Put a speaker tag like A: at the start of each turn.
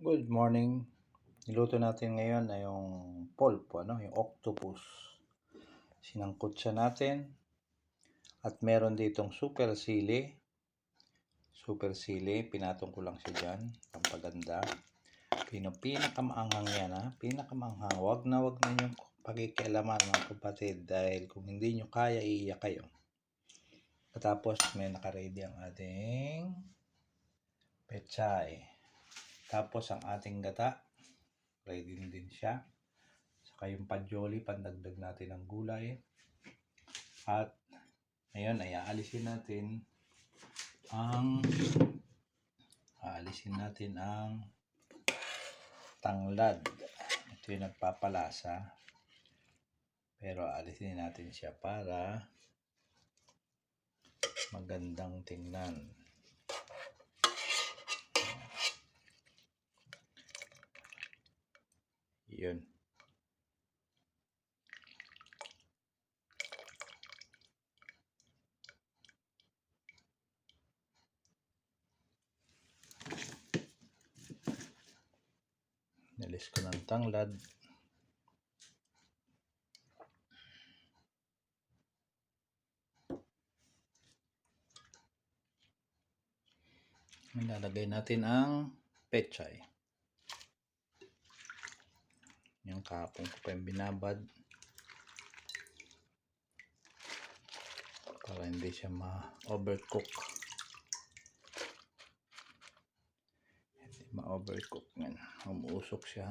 A: Good morning. Niluto natin ngayon ay yung polpo, yung octopus. Sinangkot siya natin at meron ditong super sili. Super sili, pinatong ko lang siya dyan, pampaganda. Pinakamaanghang yan, pinakamaanghang. Wag na yung pakikialaman mga kapatid dahil kung hindi nyo kaya, iiyak kayo. Tapos may nakaready ang ating pechay. Tapos ang ating gata, ready na din siya. Saka yung panjoli, pandagdag natin ng gulay. At ngayon ay aalisin natin ang tanglad. Ito yung nagpapalasa. Pero aalisin natin siya para magandang tingnan. Yun. Nalis ko ng tanglad. Ilalagay natin ang pechay. Yung kahapon ko pa yung binabad para hindi siya ma-overcook. Hindi ma-overcook yan. Umuusok siya.